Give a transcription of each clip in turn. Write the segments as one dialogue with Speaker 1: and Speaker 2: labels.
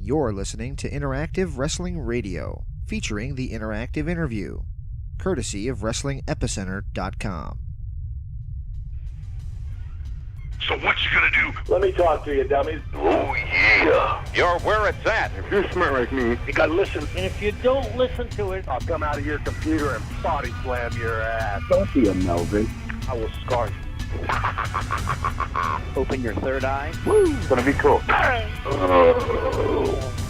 Speaker 1: You're listening to Interactive Wrestling Radio, featuring the Interactive Interview, courtesy of WrestlingEpicenter.com.
Speaker 2: So what you gonna do?
Speaker 3: Let me talk to you, dummies.
Speaker 2: Oh, yeah.
Speaker 4: You're where it's at.
Speaker 2: If you're smart like me, you gotta listen.
Speaker 3: And if you don't listen to it,
Speaker 2: I'll come out of your computer and body slam your ass.
Speaker 3: don't be a Melvin.
Speaker 2: I will scar you.
Speaker 3: Open your third eye.
Speaker 2: Woo! It's gonna be cool. Oh,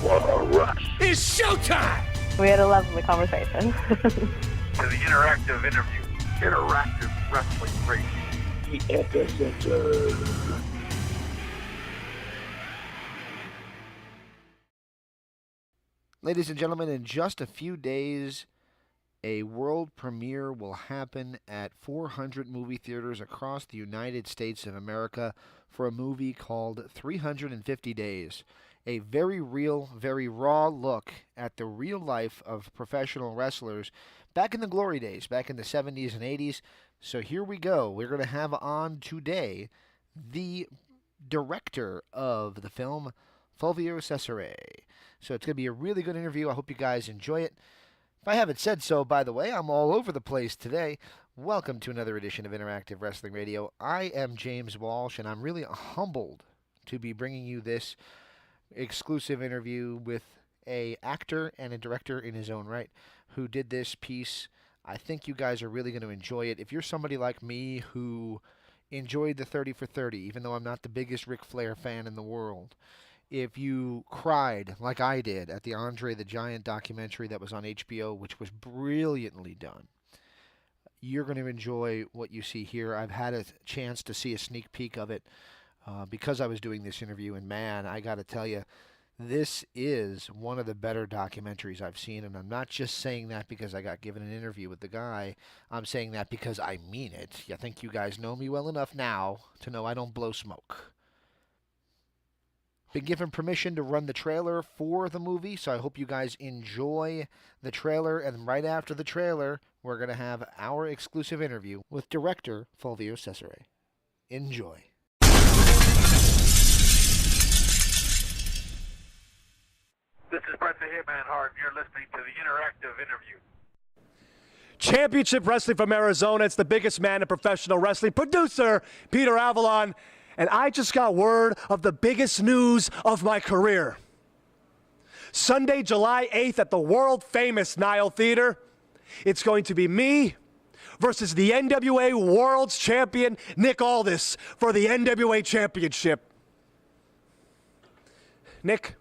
Speaker 2: what a rush.
Speaker 4: It's showtime!
Speaker 5: We had a lovely conversation.
Speaker 2: To the interactive interview. Interactive wrestling radio.
Speaker 3: The Epicenter.
Speaker 1: Ladies and gentlemen, in just a few days, a world premiere will happen at 400 movie theaters across the United States of America for a movie called 350 Days. A very real, very raw look at the real life of professional wrestlers back in the glory days, back in the 70s and 80s. So here we go. We're going to have on today the director of the film, Fulvio Cecere. So it's going to be a really good interview. I hope you guys enjoy it. If I haven't said so, by the way, I'm all over the place today. Welcome to another edition of Interactive Wrestling Radio. I am James Walsh, and I'm really humbled to be bringing you this exclusive interview with an actor and a director in his own right who did this piece. I think you guys are really going to enjoy it. If you're somebody like me who enjoyed the 30 for 30, even though I'm not the biggest Ric Flair fan in the world, if you cried like I did at the Andre the Giant documentary that was on HBO, which was brilliantly done, you're going to enjoy what you see here. I've had a chance to see a sneak peek of it because I was doing this interview, and man, I got to tell you, this is one of the better documentaries I've seen, and I'm not just saying that because I got given an interview with the guy. I'm saying that because I mean it. I think you guys know me well enough now to know I don't blow smoke. Been given permission to run the trailer for the movie, so I hope you guys enjoy the trailer. And right after the trailer, we're going to have our exclusive interview with director Fulvio Cecere. Enjoy.
Speaker 2: This is Bret the Hitman Hart, and you're listening to the interactive interview.
Speaker 6: Championship Wrestling from Arizona. It's the biggest man in professional wrestling. Producer, Peter Avalon. And I just got word of the biggest news of my career. Sunday, July 8th at the world-famous Nile Theater. It's going to be me versus the NWA World's Champion, Nick Aldis, for the NWA Championship. Nick,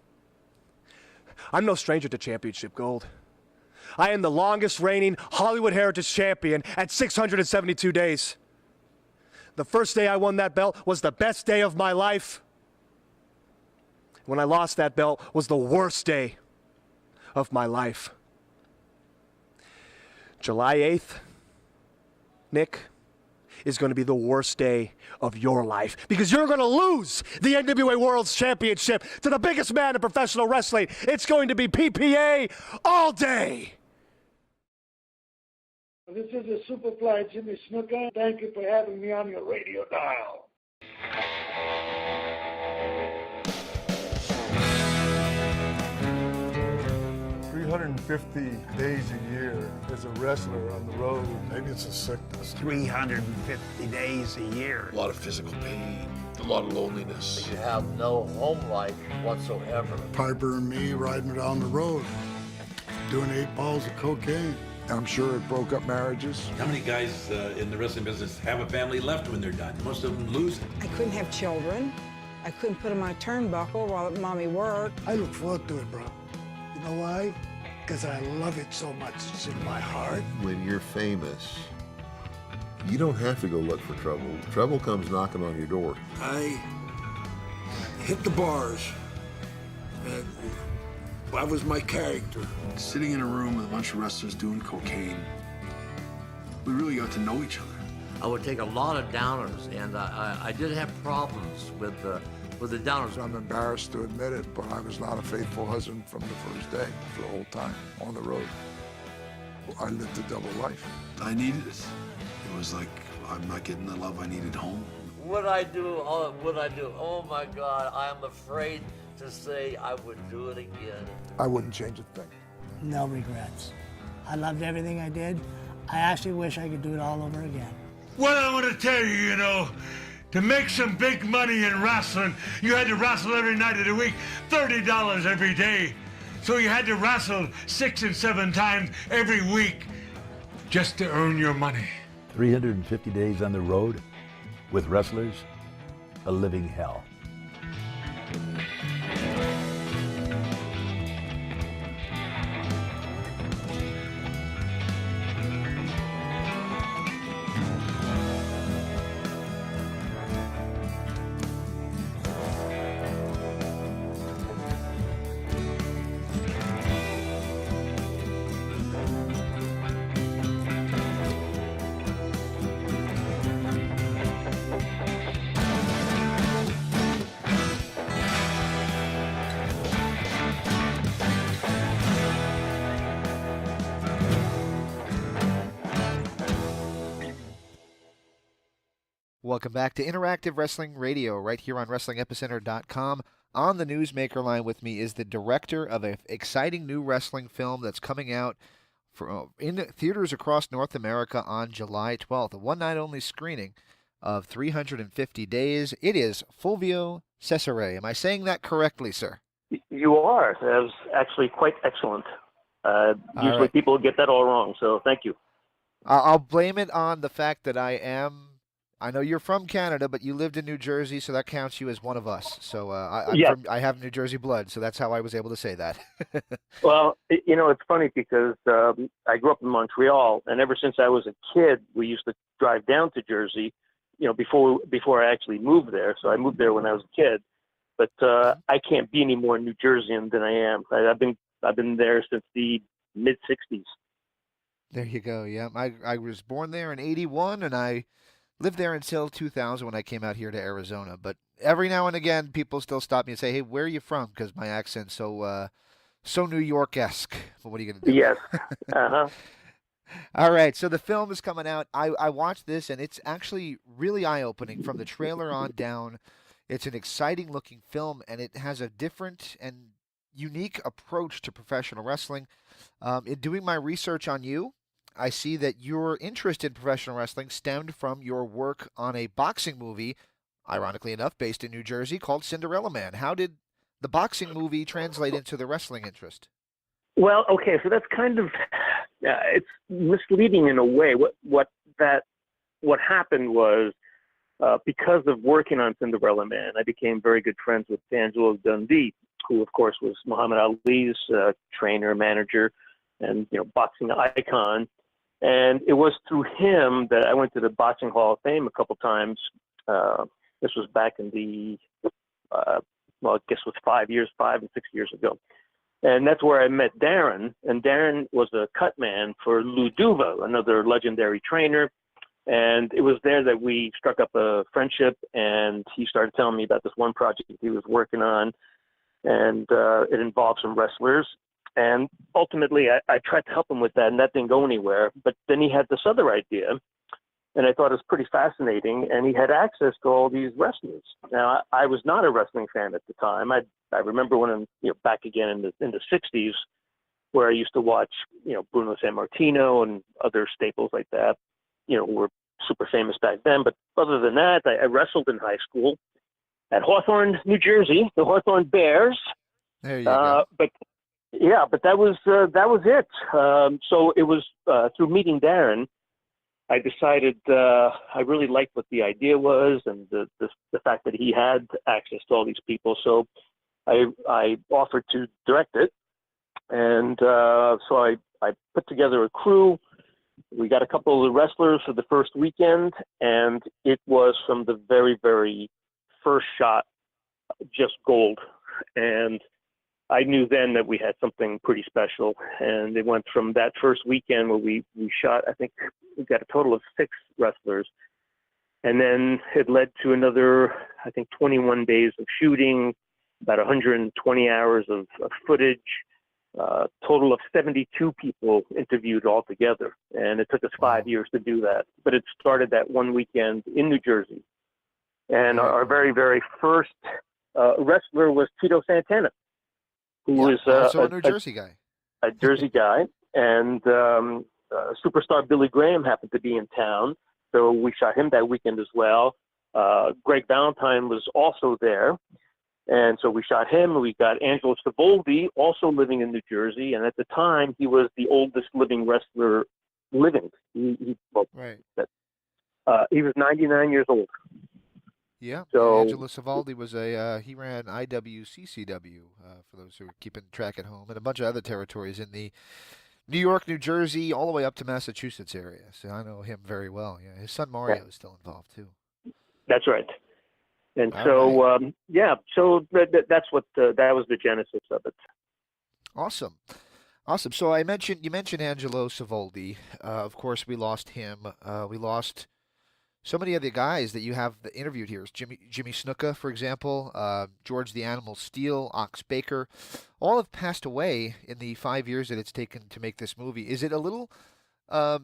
Speaker 6: I'm no stranger to championship gold. I am the longest reigning Hollywood Heritage Champion at 672 days. The first day I won that belt was the best day of my life. When I lost that belt was the worst day of my life. July 8th, Nick, is going to be the worst day of your life because you're going to lose the NWA World's Championship to the biggest man in professional wrestling. It's going to be PPA all day.
Speaker 7: This is a Superfly Jimmy Snuka. Thank you for having me on your radio dial.
Speaker 8: $350 days a year as a wrestler on the road. Maybe it's a sickness.
Speaker 9: 350 days a year.
Speaker 10: A lot of physical pain, a lot of loneliness.
Speaker 11: You have no home life whatsoever.
Speaker 8: Piper and me riding down the road, doing 8 balls of cocaine. I'm sure it broke up marriages.
Speaker 12: How many guys in the wrestling business have a family left when they're done? Most of them lose it.
Speaker 13: I couldn't have children. I couldn't put on my turnbuckle while mommy worked.
Speaker 7: I look forward to it, bro. You know why? Because I love it so much. It's in my heart.
Speaker 10: When you're famous, you don't have to go look for trouble. Trouble comes knocking on your door.
Speaker 7: I hit the bars. And that was my character.
Speaker 14: Sitting in a room with a bunch of wrestlers doing cocaine, we really got to know each other.
Speaker 11: I would take a lot of downers, and I did have problems with the downers.
Speaker 8: I'm embarrassed to admit it, but I was not a faithful husband from the first day, for the whole time on the road. I lived a double life.
Speaker 14: I needed it. It was like, I'm not getting the love I needed home.
Speaker 11: Would I do? Oh my God, I am afraid to say I would do it again.
Speaker 8: I wouldn't change a thing.
Speaker 15: No regrets. I loved everything I did. I actually wish I could do it all over again.
Speaker 9: Well, I want to tell you, you know, to make some big money in wrestling, you had to wrestle every night of the week, $30 every day. So you had to wrestle 6 and 7 times every week just to earn your money.
Speaker 16: 350 days on the road with wrestlers, a living hell.
Speaker 1: Welcome back to Interactive Wrestling Radio, right here on WrestlingEpicenter.com. On the Newsmaker line with me is the director of an exciting new wrestling film that's coming out in theaters across North America on July 12th. A one-night-only screening of 350 Days. It is Fulvio Cecere. Am I saying that correctly, sir?
Speaker 3: You are. That was actually quite excellent. Usually people get that all wrong, so thank you.
Speaker 1: I'll blame it on the fact that I know you're from Canada, but you lived in New Jersey, so that counts you as one of us. So I have New Jersey blood, so that's how I was able to say that.
Speaker 3: Well, you know, it's funny because I grew up in Montreal, and ever since I was a kid, we used to drive down to Jersey, you know, before I actually moved there. So I moved there when I was a kid. But I can't be any more New Jerseyan than I am. I've been there since the mid-'60s.
Speaker 1: There you go, yeah. I was born there in 81, and I lived there until 2000 when I came out here to Arizona. But every now and again, people still stop me and say, "Hey, where are you from?" Because my accent's so New York-esque. But what are you going to do?
Speaker 3: Yes. Uh-huh.
Speaker 1: All right, so the film is coming out. I watched this, and it's actually really eye-opening from the trailer on down. It's an exciting-looking film, and it has a different and unique approach to professional wrestling. In doing my research on you, I see that your interest in professional wrestling stemmed from your work on a boxing movie, ironically enough, based in New Jersey, called Cinderellaman. How did the boxing movie translate into the wrestling interest?
Speaker 3: Well, okay, so that's kind of it's misleading in a way. What happened was because of working on Cinderellaman, I became very good friends with Angelo Dundee, who of course was Muhammad Ali's trainer, manager, and boxing icon. And it was through him that I went to the Boxing Hall of Fame a couple times. This was back in the, I guess it was 5 and 6 years ago. And that's where I met Darren. And Darren was a cut man for Lou Duva, another legendary trainer. And it was there that we struck up a friendship, and he started telling me about this one project he was working on. And it involved some wrestlers. And ultimately, I tried to help him with that, and that didn't go anywhere. But then he had this other idea, and I thought it was pretty fascinating, and he had access to all these wrestlers. Now, I was not a wrestling fan at the time. I remember when, back again in the 60s, where I used to watch, Bruno Sammartino and other staples like that, who were super famous back then. But other than that, I wrestled in high school at Hawthorne, New Jersey, the Hawthorne Bears.
Speaker 1: There you go.
Speaker 3: But that was it. So it was through meeting Darren, I decided I really liked what the idea was, and the fact that he had access to all these people. So I offered to direct it, and so I put together a crew. We got a couple of wrestlers for the first weekend, and it was from the very, very first shot just gold. And I knew then that we had something pretty special, and it went from that first weekend where we shot, I think we got a total of 6 wrestlers, and then it led to another, I think, 21 days of shooting, about 120 hours of footage, total of 72 people interviewed altogether, and it took us 5 years to do that. But it started that one weekend in New Jersey, and our very, very first wrestler was Tito Santana, who was
Speaker 1: also a New Jersey guy.
Speaker 3: A Jersey guy, and superstar Billy Graham happened to be in town, so we shot him that weekend as well. Greg Valentine was also there, and so we shot him. We got Angelo Savoldi, also living in New Jersey, and at the time he was the oldest living wrestler living. He was 99 years old.
Speaker 1: Yeah.
Speaker 3: So
Speaker 1: Angelo Savoldi was he ran IWCCW for those who are keeping track at home, and a bunch of other territories in the New York, New Jersey, all the way up to Massachusetts area. So I know him very well. Yeah, his son Mario is still involved too.
Speaker 3: That's right. And
Speaker 1: All
Speaker 3: so so that's what that was the genesis of it.
Speaker 1: Awesome. So you mentioned Angelo Savoldi. Of course, we lost him. We lost so many other guys that you have interviewed here. Jimmy Snuka, for example, George the Animal Steele, Ox Baker, all have passed away in the 5 years that it's taken to make this movie. Is it a little?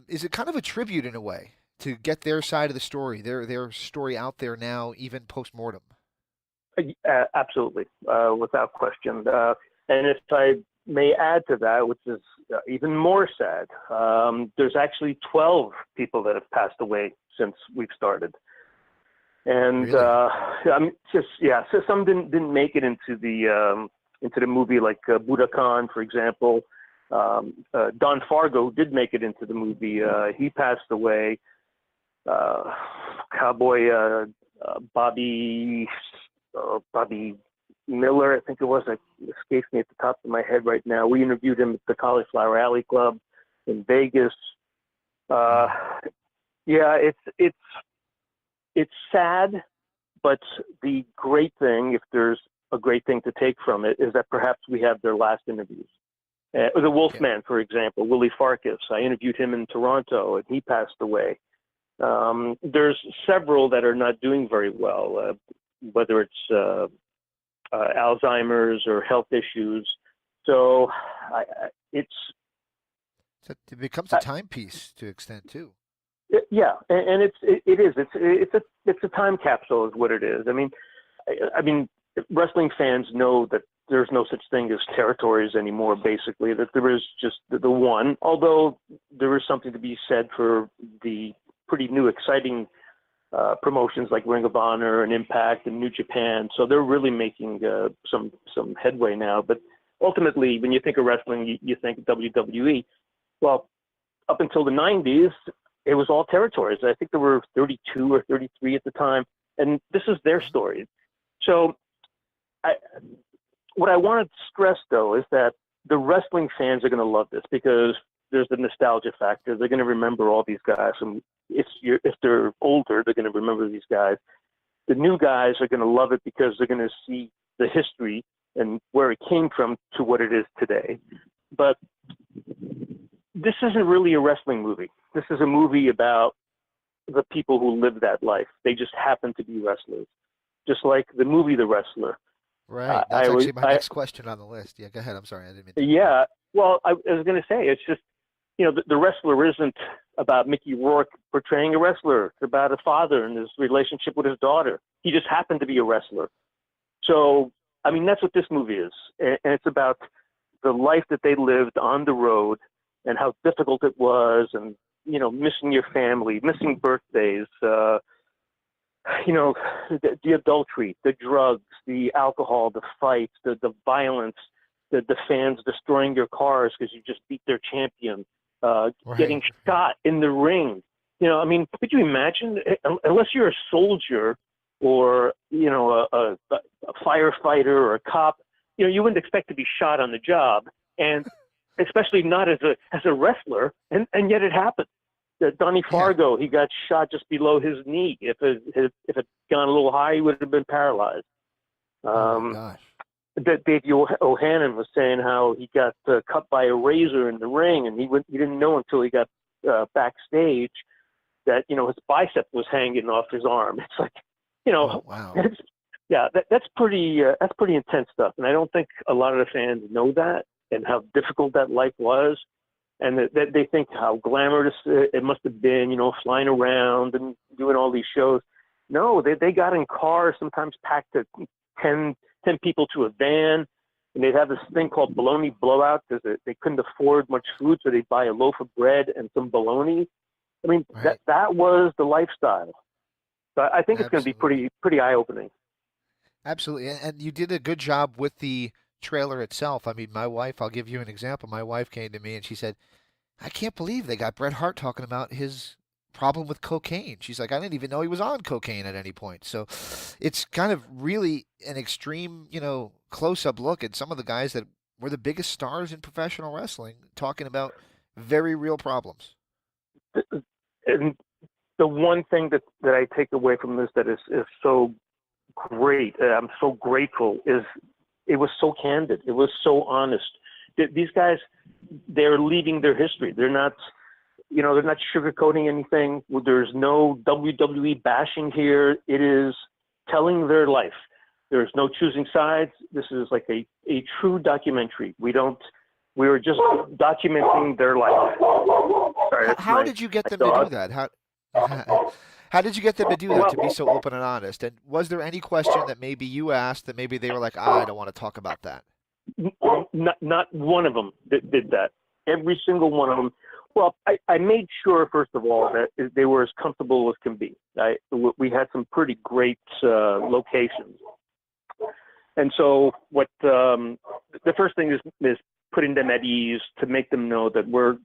Speaker 1: Is it kind of a tribute in a way to get their side of the story, their story out there now, even post mortem?
Speaker 3: Absolutely, without question. And if I may add to that, which is even more sad, there's actually 12 people that have passed away since we've started. And
Speaker 1: really?
Speaker 3: So some didn't make it into the movie, like Budokan, for example. Don Fargo did make it into the movie. He passed away. Cowboy Bobby Miller, I think it was. It escapes me at the top of my head right now. We interviewed him at the Cauliflower Alley Club in Vegas. It's sad, but the great thing, if there's a great thing to take from it, is that perhaps we have their last interviews. The Wolfman, for example, Willie Farkas. I interviewed him in Toronto, and he passed away. There's several that are not doing very well, whether it's Alzheimer's or health issues. So
Speaker 1: it becomes a timepiece to extent too.
Speaker 3: Yeah, and it's a time capsule, is what it is. I mean, wrestling fans know that there's no such thing as territories anymore. Basically, that there is just the one. Although there is something to be said for the pretty new, exciting promotions like Ring of Honor and Impact and New Japan. So they're really making some headway now. But ultimately, when you think of wrestling, you think WWE. Well, up until the 90s, it was all territories. I think there were 32 or 33 at the time, and this is their story. So what I want to stress, though, is that the wrestling fans are going to love this because there's the nostalgia factor. They're going to remember all these guys, and if they're older, they're going to remember these guys. The new guys are going to love it because they're going to see the history and where it came from to what it is today. But this isn't really a wrestling movie. This is a movie about the people who live that life. They just happen to be wrestlers, just like the movie The Wrestler.
Speaker 1: Right. That's actually my next question on the list. Yeah, go ahead. I'm sorry. I didn't mean to.
Speaker 3: Yeah. Well, I was going to say, it's just, the Wrestler isn't about Mickey Rourke portraying a wrestler. It's about a father and his relationship with his daughter. He just happened to be a wrestler. So, I mean, that's what this movie is. And it's about the life that they lived on the road and how difficult it was, and, missing your family, missing birthdays, the adultery, the drugs, the alcohol, the fights, the violence, the fans destroying your cars because you just beat their champion, getting shot in the ring. Could you imagine, unless you're a soldier or, a firefighter or a cop, you wouldn't expect to be shot on the job, and especially not as a wrestler, and yet it happened. Donnie Fargo, he got shot just below his knee. If it had gone a little higher, he would have been paralyzed. Dave O'Hannon was saying how he got cut by a razor in the ring, and he didn't know until he got backstage that his bicep was hanging off his arm. It's like,
Speaker 1: wow.
Speaker 3: That's pretty intense stuff, and I don't think a lot of the fans know that and how difficult that life was. And that they think how glamorous it must have been, flying around and doing all these shows. No, they got in cars sometimes packed to 10 people to a van, and they'd have this thing called bologna blowout because they couldn't afford much food, so they'd buy a loaf of bread and some bologna. I mean, that was the lifestyle. So I think it's going to be pretty eye-opening.
Speaker 1: Absolutely. And you did a good job with the trailer itself. I mean, my wife, I'll give you an example. My wife came to me and she said, I can't believe they got Bret Hart talking about his problem with cocaine. She's like, I didn't even know he was on cocaine at any point. So it's kind of really an extreme, close-up look at some of the guys that were the biggest stars in professional wrestling talking about very real problems.
Speaker 3: And the one thing that I take away from this that is so great, I'm so grateful, is it was so candid. It was so honest. These guys, they're leaving their history. They're not, they're not sugarcoating anything. There's no WWE bashing here. It is telling their life. There's no choosing sides. This is like a true documentary. We were just documenting their life. Sorry,
Speaker 1: how did you get them to do that? How did you get them to do that, to be so open and honest? And was there any question that maybe you asked that maybe they were like, I don't want to talk about that?
Speaker 3: Not one of them did that. Every single one of them. Well, I made sure, first of all, that they were as comfortable as can be. We had some pretty great locations. And so the first thing is putting them at ease, to make them know that we're,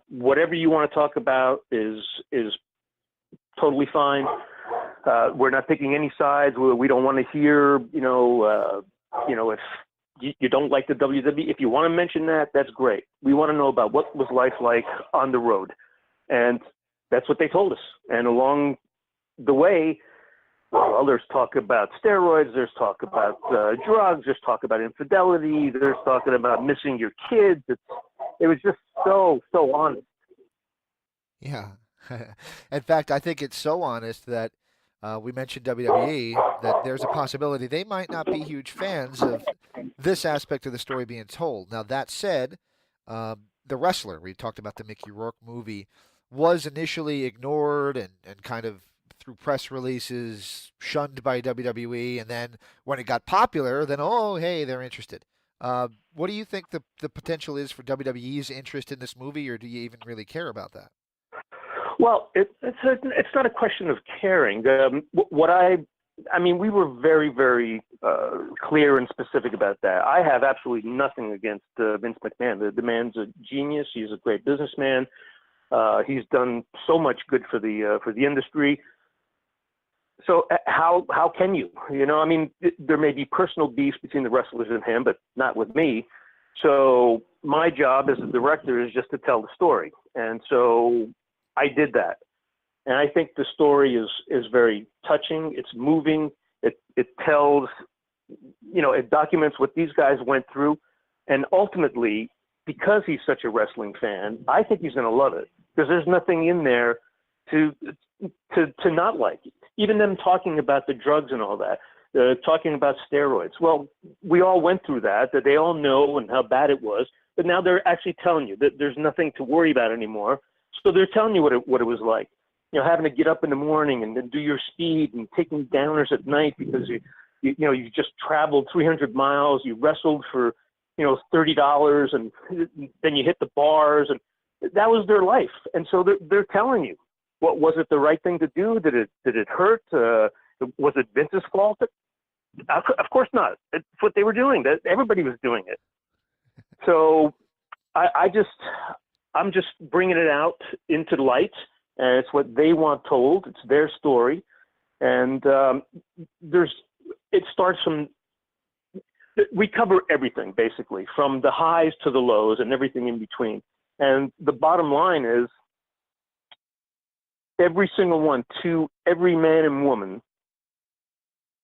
Speaker 3: whatever you want to talk about is totally fine. We're not picking any sides. We don't want to hear, if you don't like the WWE, if you want to mention that, that's great. We want to know about what was life like on the road. And that's what they told us. And along the way, well, there's talk about steroids, there's talk about drugs, there's talk about infidelity, there's talking about missing your kids. It was just so honest.
Speaker 1: Yeah. In fact, I think it's so honest that we mentioned WWE, that there's a possibility they might not be huge fans of this aspect of the story being told. Now, that said, The Wrestler, we talked about the Mickey Rourke movie, was initially ignored and kind of through press releases shunned by WWE, and then when it got popular, then, oh, hey, they're interested. What do you think the potential is for WWE's interest in this movie, or do you even really care about that?
Speaker 3: Well, it's not a question of caring. We were very, very clear and specific about that. I have absolutely nothing against Vince McMahon. The man's a genius. He's a great businessman. He's done so much good for the industry. So how can you? There may be personal beefs between the wrestlers and him, but not with me. So my job as a director is just to tell the story. And so I did that. And I think the story is very touching. It's moving. It tells, it documents what these guys went through. And ultimately, because he's such a wrestling fan, I think he's going to love it, because there's nothing in there to not like. Even them talking about the drugs and all that, talking about steroids. Well, we all went through that they all know and how bad it was. But now they're actually telling you that there's nothing to worry about anymore. So they're telling you what it was like. Having to get up in the morning and then do your speed and taking downers at night because you just traveled 300 miles, you wrestled for $30, and then you hit the bars, and that was their life. And so they're telling you, what was it the right thing to do? Did it hurt? Was it Vince's fault? Of course not. It's what they were doing. That everybody was doing it. So I'm just bringing it out into the light. And it's what they want told. It's their story. And it starts from, we cover everything, basically, from the highs to the lows and everything in between. And the bottom line is, every single one, to every man and woman,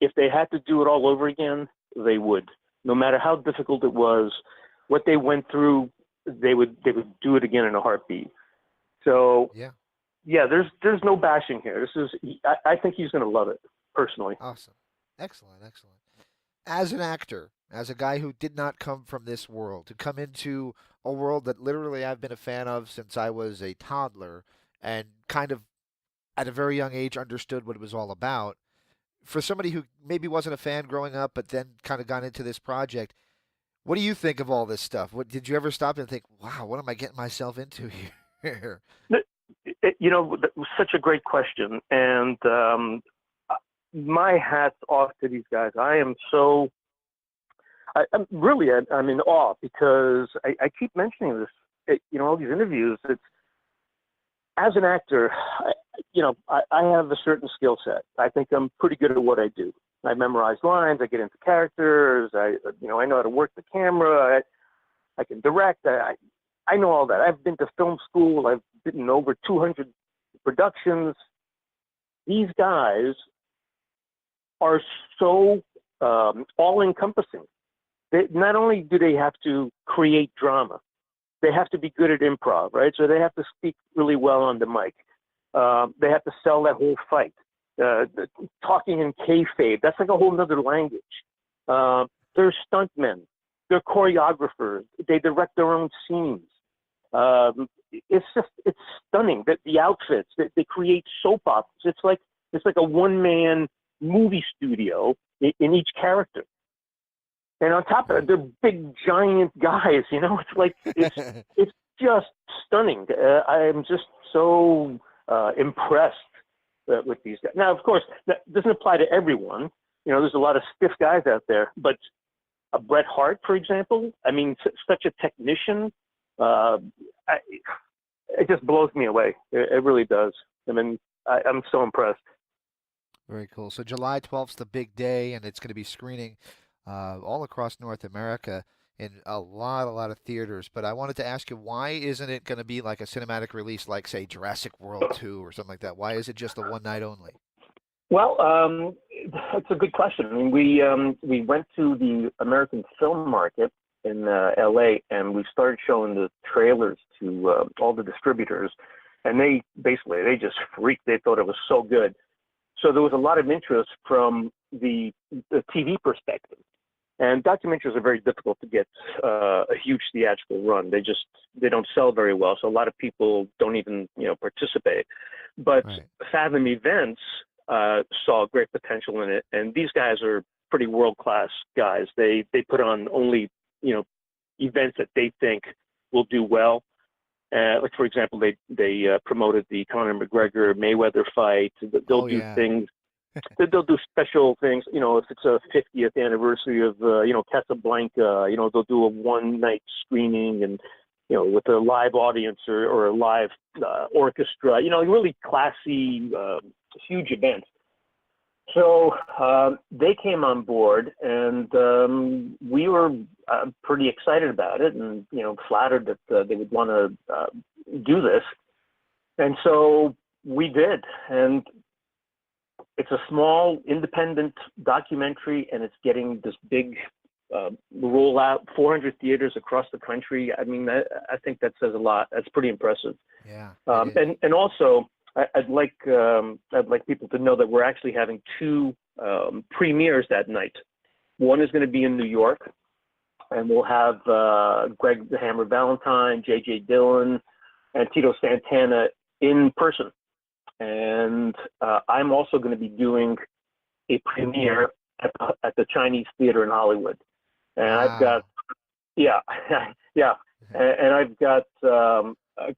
Speaker 3: if they had to do it all over again, they would. No matter how difficult it was, what they went through, they would do it again in a heartbeat. So yeah, there's no bashing here. I think he's going to love it, personally.
Speaker 1: Awesome. Excellent. As an actor, as a guy who did not come from this world, to come into a world that literally I've been a fan of since I was a toddler, and kind of at a very young age understood what it was all about, for somebody who maybe wasn't a fan growing up, but then kind of got into this project, what do you think of all this stuff? What did you ever stop and think, wow, what am I getting myself into here?
Speaker 3: Such a great question. And my hat's off to these guys. I am so, I'm in awe because I keep mentioning this, all these interviews. It's, as an actor, I have a certain skill set. I think I'm pretty good at what I do. I memorize lines. I get into characters. I know how to work the camera. I can direct. I know all that. I've been to film school. I've been in over 200 productions. These guys are so all-encompassing. Not only do they have to create drama, they have to be good at improv, right? So they have to speak really well on the mic. They have to sell that whole fight. Talking in kayfabe, that's like a whole other language. They're stuntmen. They're choreographers. They direct their own scenes. It's stunning. The outfits, they create soap operas. It's like a one-man movie studio in each character. And on top of it, they're big, giant guys. It's just stunning. I am just so impressed with these guys. Now, of course, that doesn't apply to everyone. There's a lot of stiff guys out there. But a Bret Hart, for example, such a technician. It just blows me away. It really does. I'm so impressed.
Speaker 1: Very cool. So July 12th is the big day, and it's going to be screening all across North America in a lot of theaters. But I wanted to ask you, why isn't it going to be like a cinematic release like, say, Jurassic World 2 or something like that? Why is it just a one night only?
Speaker 3: Well, that's a good question. We went to the American film market in LA, and we started showing the trailers to all the distributors, and they just freaked. They thought it was so good. So there was a lot of interest from the TV perspective. And documentaries are very difficult to get a huge theatrical run. They don't sell very well, so a lot of people don't even participate. But right. Fathom Events saw great potential in it, and these guys are pretty world-class guys. They put on only events that they think will do well. Like, for example, they promoted the Conor McGregor Mayweather fight. They'll do things. They'll do special things. If it's a 50th anniversary of Casablanca, they'll do a one-night screening and with a live audience or a live orchestra. Really classy, huge events. So they came on board, and we were pretty excited about it, and flattered that they would want to do this. And so we did, and it's a small independent documentary, and it's getting this big rollout, 400 theaters across the country. I think that says a lot. That's pretty impressive.
Speaker 1: Yeah.
Speaker 3: And also, I'd like people to know that we're actually having two premieres that night. One is going to be in New York, and we'll have Greg the Hammer Valentine, JJ Dillon, and Tito Santana in person. And I'm also going to be doing a premiere at the Chinese Theater in Hollywood. And I've got, and I've got a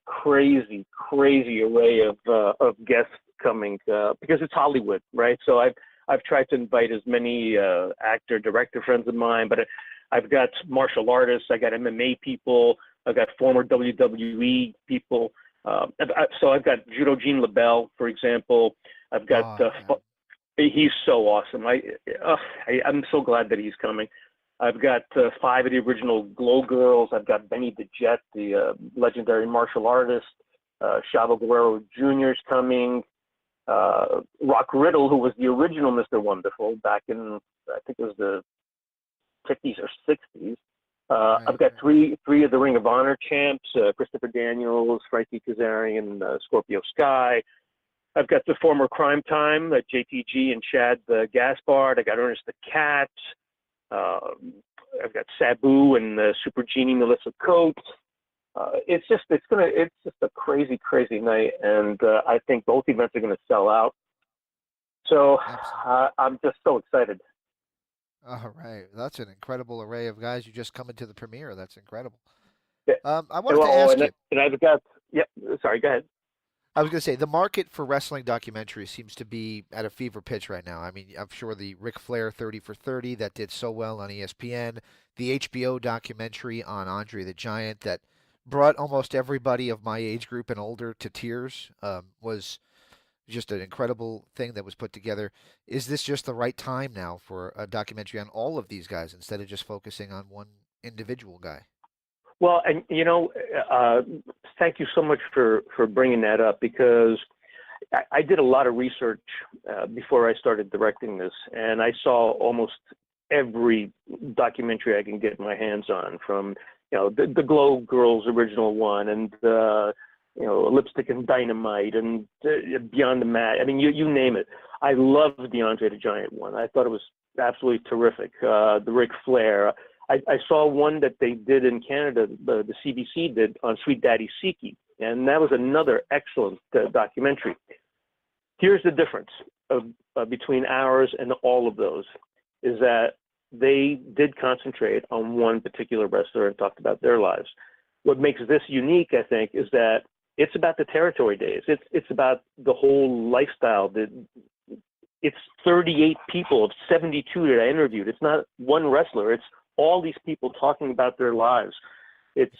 Speaker 3: crazy array of guests coming because it's Hollywood, right? So I've tried to invite as many actor, director friends of mine, but I've got martial artists, I got MMA people, I've got former WWE people. So I've got Judo Gene LaBelle, for example. I've got he's so awesome. I'm so glad that he's coming. I've got 5 of the original Glow Girls. I've got Benny the Jet, the legendary martial artist. Chavo Guerrero Jr. is coming. Rock Riddle, who was the original Mr. Wonderful back in, I think it was the 50s or 60s. I've got three of the Ring of Honor champs, Christopher Daniels, Frankie Kazarian, Scorpio Sky. I've got the former Crime Time, JTG and Chad Gaspard. I got Ernest the Cat. I've got Sabu and Super Genie Melissa Coates. It's just a crazy night, and I think both events are going to sell out. So I'm just so excited.
Speaker 1: All right. That's an incredible array of guys. You just come into the premiere. That's incredible.
Speaker 3: Yeah.
Speaker 1: I wanted to ask you.
Speaker 3: And I've got, sorry, go ahead.
Speaker 1: I was going to say, the market for wrestling documentaries seems to be at a fever pitch right now. I mean, I'm sure the Ric Flair 30 for 30 that did so well on ESPN, the HBO documentary on Andre the Giant that brought almost everybody of my age group and older to tears, was just an incredible thing that was put together. Is this just the right time now for a documentary on all of these guys instead of just focusing on one individual guy?
Speaker 3: Well, and thank you so much for bringing that up, because I did a lot of research before I started directing this, and I saw almost every documentary I can get my hands on, from the Glow Girls original one, and Lipstick and Dynamite, and Beyond the Mat. I mean, you name it. I loved the Andre the Giant one. I thought it was absolutely terrific. The Ric Flair. I saw one that they did in Canada, the CBC did, on Sweet Daddy Siki, and that was another excellent documentary. Here's the difference between ours and all of those, is that they did concentrate on one particular wrestler and talked about their lives. What makes this unique, I think, is that it's about the territory days. It's about the whole lifestyle. It's 38 people of 72 that I interviewed. It's not one wrestler. It's all these people talking about their lives. It's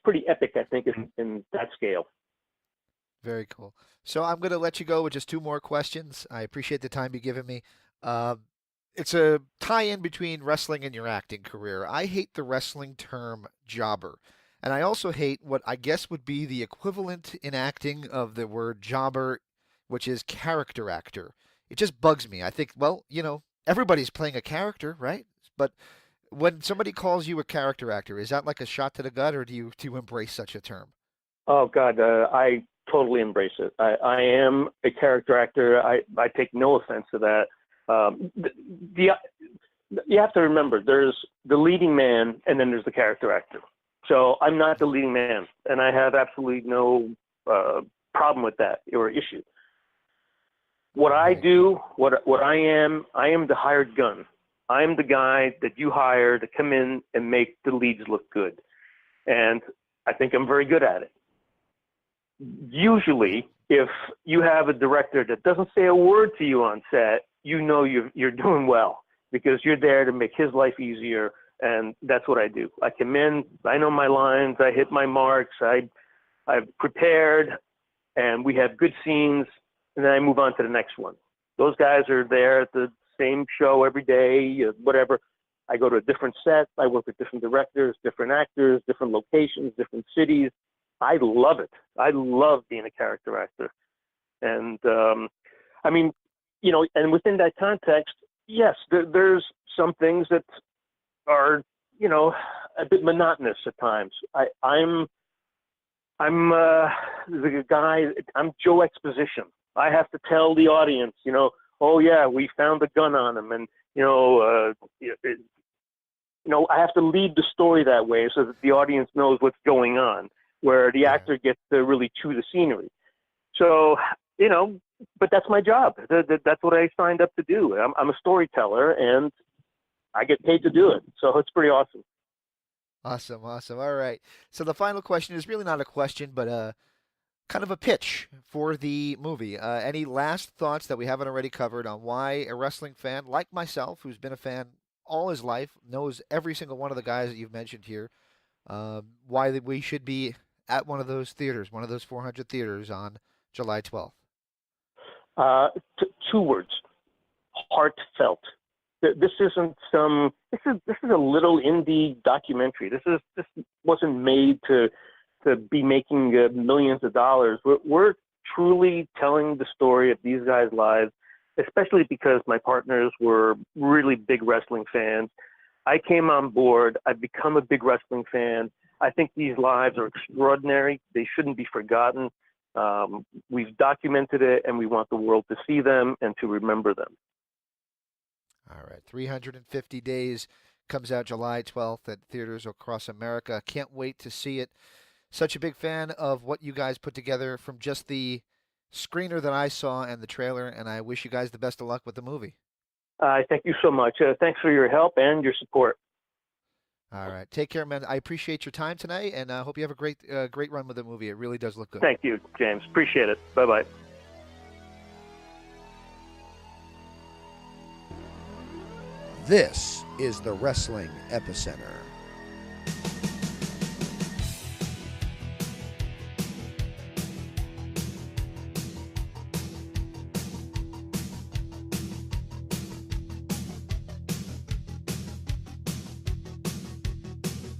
Speaker 3: pretty epic, I think, in that scale.
Speaker 1: Very cool. So I'm going to let you go with just two more questions. I appreciate the time you've given me. It's a tie-in between wrestling and your acting career. I hate the wrestling term jobber. And I also hate what I guess would be the equivalent in acting of the word jobber, which is character actor. It just bugs me. I think, well, everybody's playing a character, right? But when somebody calls you a character actor, is that like a shot to the gut, or do you embrace such a term? Oh,
Speaker 3: God, I totally embrace it. I am a character actor. I take no offense to that. You have to remember, there's the leading man, and then there's the character actor. So I'm not the leading man, and I have absolutely no problem with that or issue. What I do, what I am the hired gun. I'm the guy that you hire to come in and make the leads look good. And I think I'm very good at it. Usually, if you have a director that doesn't say a word to you on set, you're doing well, because you're there to make his life easier. And that's what I do. I come in, I know my lines, I hit my marks, I've prepared, and we have good scenes, and then I move on to the next one. Those guys are there at the same show every day, whatever. I go to a different set. I work with different directors, different actors, different locations, different cities. I love it. I love being a character actor. And and within that context, yes, there's some things that are, a bit monotonous at times. I'm the guy, I'm Joe Exposition. I have to tell the audience, oh yeah, we found the gun on him, and I have to lead the story that way so that the audience knows what's going on, where the actor gets to really chew the scenery. So, but that's my job. That's what I signed up to do. I'm a storyteller, and I get paid to do it. So it's pretty awesome.
Speaker 1: Awesome. All right. So the final question is really not a question, but kind of a pitch for the movie. Any last thoughts that we haven't already covered on why a wrestling fan like myself, who's been a fan all his life, knows every single one of the guys that you've mentioned here, why we should be at one of those theaters, one of those 400 theaters on July 12th?
Speaker 3: Two words: heartfelt. This isn't some. This is a little indie documentary. This wasn't made to be making millions of dollars. We're truly telling the story of these guys' lives, especially because my partners were really big wrestling fans. I came on board. I've become a big wrestling fan. I think these lives are extraordinary. They shouldn't be forgotten. We've documented it, and we want the world to see them and to remember them.
Speaker 1: All right, 350 Days comes out July 12th at theaters across America. Can't wait to see it. Such a big fan of what you guys put together, from just the screener that I saw and the trailer, and I wish you guys the best of luck with the movie.
Speaker 3: Thank you so much. Thanks for your help and your support.
Speaker 1: All right. Take care, man. I appreciate your time tonight, and I hope you have a great run with the movie. It really does look good.
Speaker 3: Thank you, James. Appreciate it. Bye-bye.
Speaker 1: This is the Wrestling Epicenter.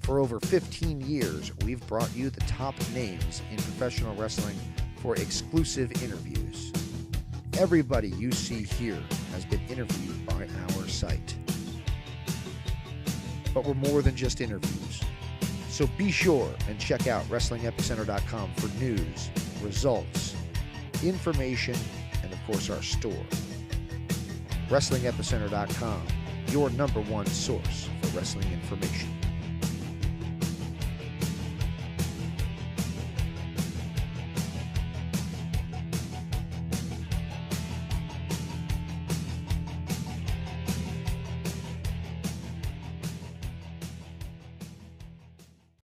Speaker 1: For over 15 years, we've brought you the top names in professional wrestling for exclusive interviews. Everybody you see here has been interviewed by our site. But we're more than just interviews. So be sure and check out WrestlingEpicenter.com for news, results, information, and of course our store. WrestlingEpicenter.com, your #1 source for wrestling information.